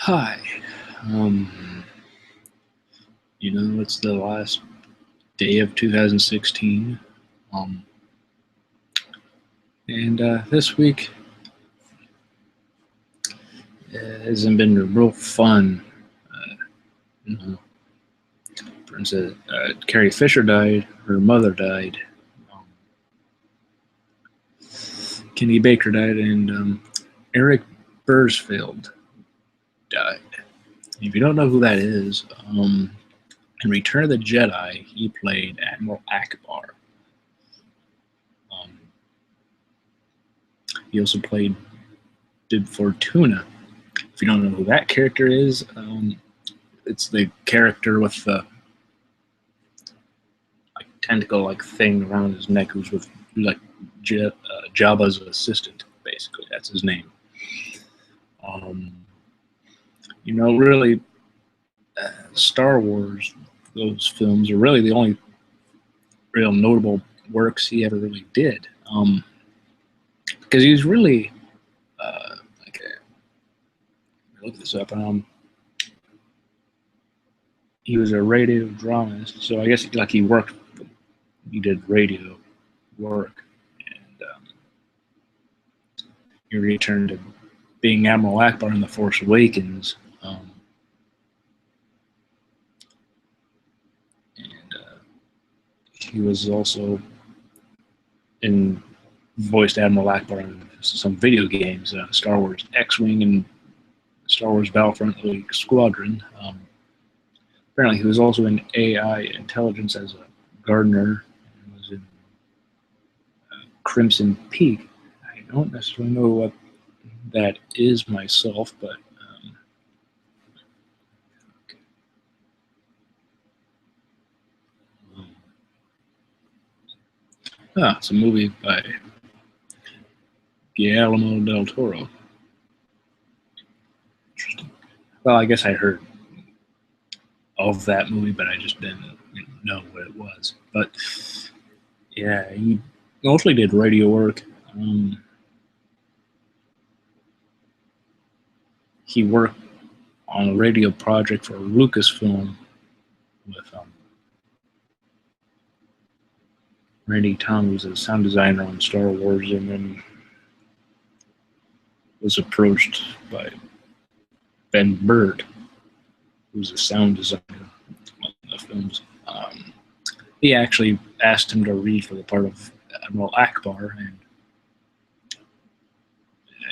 Hi. Um, it's the last day of 2016. Um, and this week hasn't been real fun. You know, for instance, Carrie Fisher died. Her mother died. Um, Kenny Baker died, and Erik Bauersfeld died. If you don't know who that is, in Return of the Jedi, he played Admiral Ackbar. Um, he also played Bib Fortuna. If you don't know who that character is, it's the character with the tentacle-like thing around his neck, who's with Jabba's assistant. Basically, that's his name. Um, really, Star Wars, those films are really the only real notable works he ever really did. Because he was really, like, look this up. He was a radio dramatist, so I guess he did radio work, and he returned to being Admiral Ackbar in The Force Awakens. And he was also voiced Admiral Ackbar in some video games, Star Wars X-Wing and Star Wars Battlefront Elite Squadron. Apparently, he was also in AI Intelligence as a gardener, and was in Crimson Peak. I don't necessarily know what that is myself, but it's a movie by Guillermo del Toro. Interesting. Well, I guess I heard of that movie, but I just didn't know what it was. But yeah, he mostly did radio work. He worked on a radio project for Lucasfilm with Randy Tom, who's a sound designer on Star Wars, and then was approached by Ben Bird, who's a sound designer on the films. He actually asked him to read for the part of Admiral Ackbar, and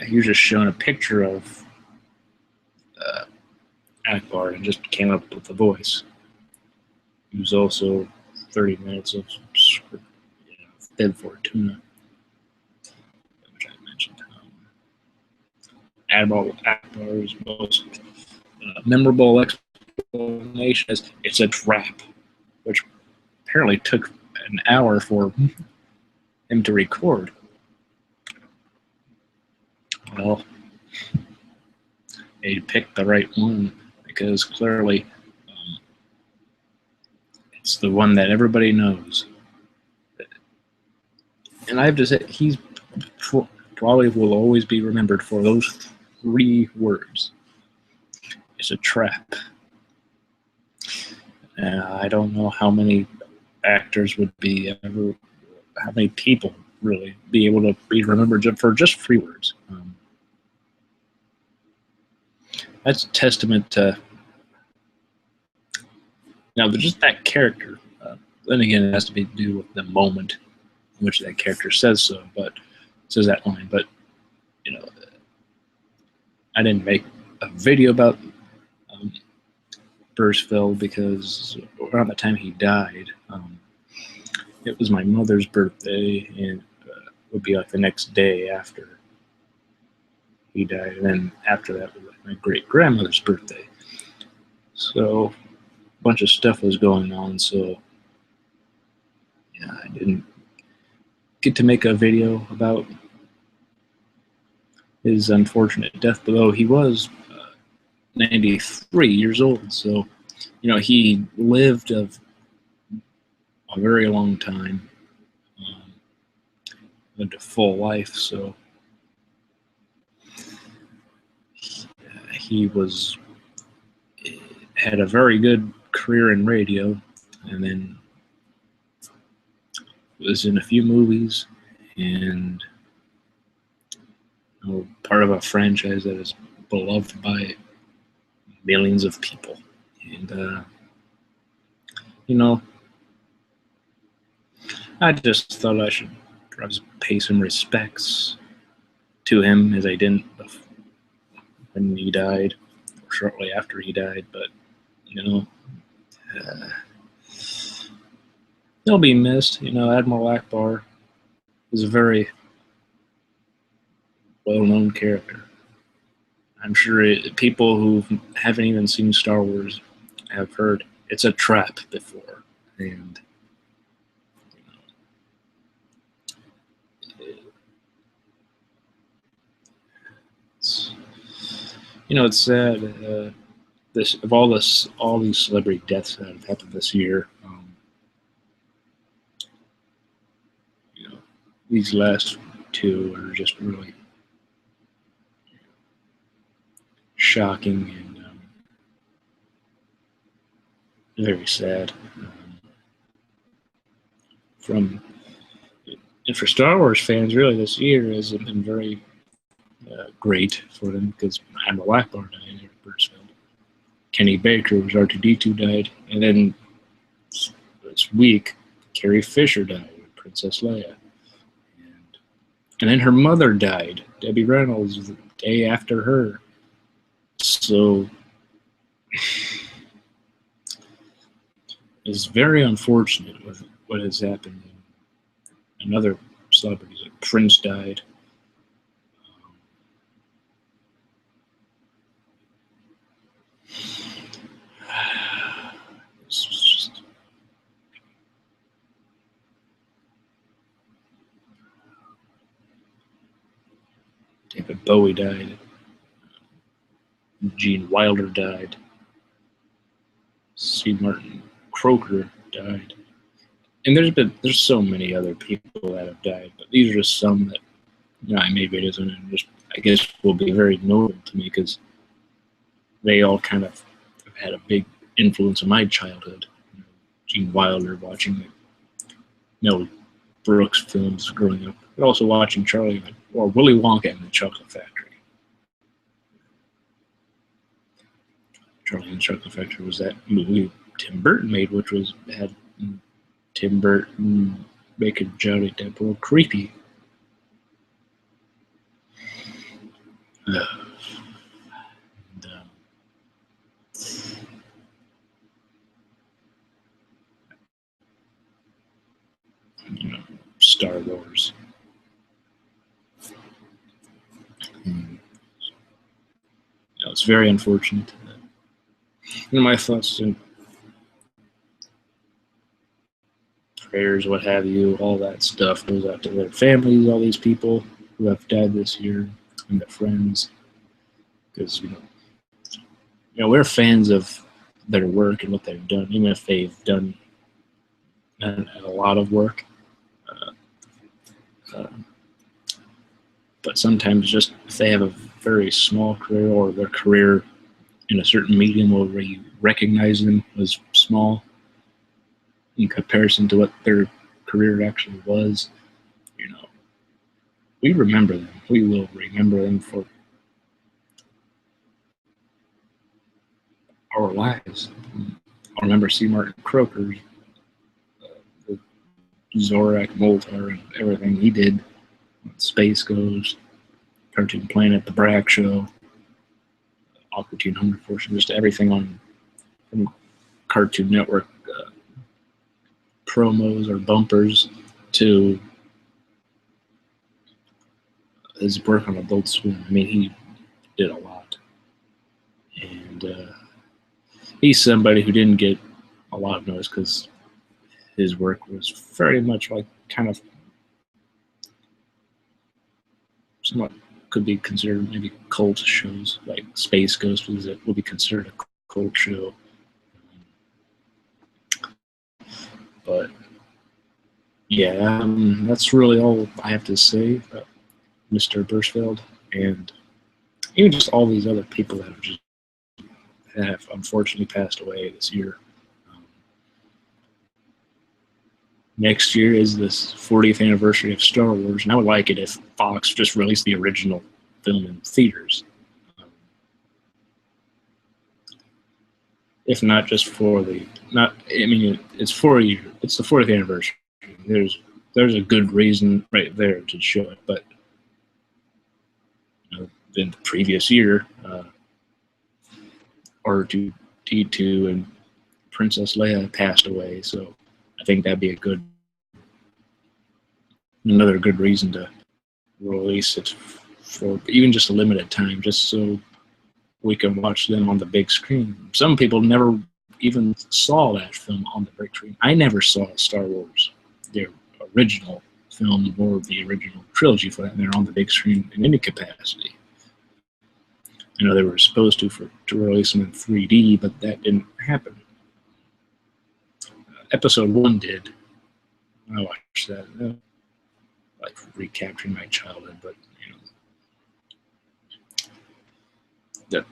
he was just shown a picture of Ackbar and just came up with the voice. He was also 30 minutes of Bib Fortuna, which I mentioned. Admiral Ackbar's most memorable explanation is it's a trap, which apparently took an hour for him to record. Well, he picked the right one because clearly it's the one that everybody knows. And I have to say, he's probably will always be remembered for those 3 words. It's a trap. I don't know how many actors would be ever, how many people really be able to be remembered for just 3 words. That's a testament to, just that character. Then again, it has to be to do with the moment in which that character says so, but says that line. But I didn't make a video about Bauersfeld because around the time he died, it was my mother's birthday, and it would be like the next day after he died, and then after that was like my great grandmother's birthday. So a bunch of stuff was going on, so yeah, I didn't get to make a video about his unfortunate death, though he was 93 years old, so he lived a very long time, lived a full life, so he had a very good career in radio, and then was in a few movies, and part of a franchise that is beloved by millions of people. And I just thought I should perhaps pay some respects to him, as I didn't when he died, or shortly after he died. But uh, he'll be missed. Admiral Ackbar is a very well-known character. I'm sure people who haven't even seen Star Wars have heard it's a trap before, and it's sad. All these celebrity deaths that have happened this year. These last two are just really shocking and very sad. And for Star Wars fans, really, this year has been very great for them, because Admiral Ackbar died, Erik Bauersfeld. Kenny Baker, who's R2-D2, died, and then this week, Carrie Fisher died, Princess Leia, and then her mother died, Debbie Reynolds, the day after her. So it's very unfortunate with what has happened. And other celebrities, like Prince died. David Bowie died. Gene Wilder died. C. Martin Croker died. And there's so many other people that have died, but these are just some that I made videos on, and just I guess will be very notable to me, because they all kind of have had a big influence on my childhood. Gene Wilder, watching the Mel Brooks films growing up, but also watching Willy Wonka and the Chocolate Factory. Charlie and the Chocolate Factory was that movie Tim Burton made, which had Tim Burton making Johnny Depp a little creepy. Star Wars. It's very unfortunate. My thoughts and prayers, what have you, all that stuff goes out to their families, all these people who have died this year, and their friends, because we're fans of their work and what they've done, even if they've done a lot of work. But sometimes, just if they have a very small career, or their career in a certain medium where you recognize them as small in comparison to what their career actually was, we remember them. We will remember them for our lives. I remember C. Martin Croker, the Zorak, Moltar, and everything he did. Space Ghost, Cartoon Planet, The Brack Show, Aqua Teen Hunger Force, just everything on from Cartoon Network promos or bumpers to his work on Adult Swim. I mean, he did a lot. And he's somebody who didn't get a lot of notice because his work was very much like kind of somewhat could be considered maybe cult shows, like Space Ghost will be considered a cult show. But yeah, that's really all I have to say about Mr. Bauersfeld, and even just all these other people that have just have unfortunately passed away this year. Next year is this 40th anniversary of Star Wars, and I would like it if Fox just released the original film in theaters. If not just for the it's it's the 40th anniversary. There's a good reason right there to show it, but in the previous year, R2D2 and Princess Leia passed away, so I think that'd be another good reason to release it for even just a limited time, just so we can watch them on the big screen. Some people never even saw that film on the big screen. I never saw Star Wars, the original film or the original trilogy for that matter, on the big screen in any capacity. I know they were supposed to release them in 3D, but that didn't happen. Episode 1 did. I watched that. Like recapturing my childhood, but that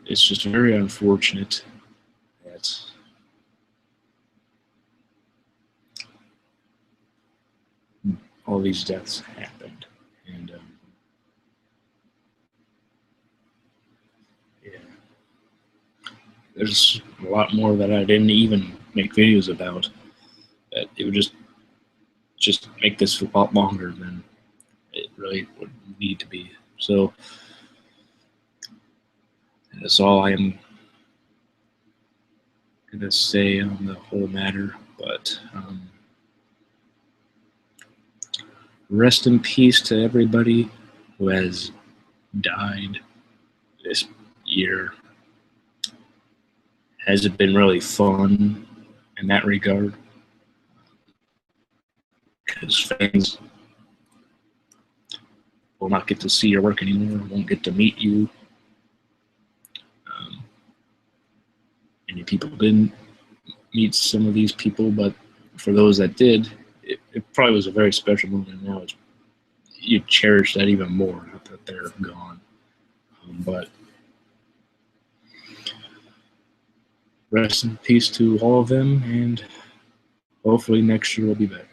it's just very unfortunate that all these deaths happened, and yeah, there's a lot more that I didn't even make videos about. That it would just make this a lot longer than it really would need to be. So that's all I am going to say on the whole matter. But rest in peace to everybody who has died this year. Has it been really fun in that regard? Because fans will not get to see your work anymore, won't get to meet you. Many people didn't meet some of these people, but for those that did, it probably was a very special moment. Now you cherish that even more, not that they're gone. But rest in peace to all of them, and hopefully next year will be better.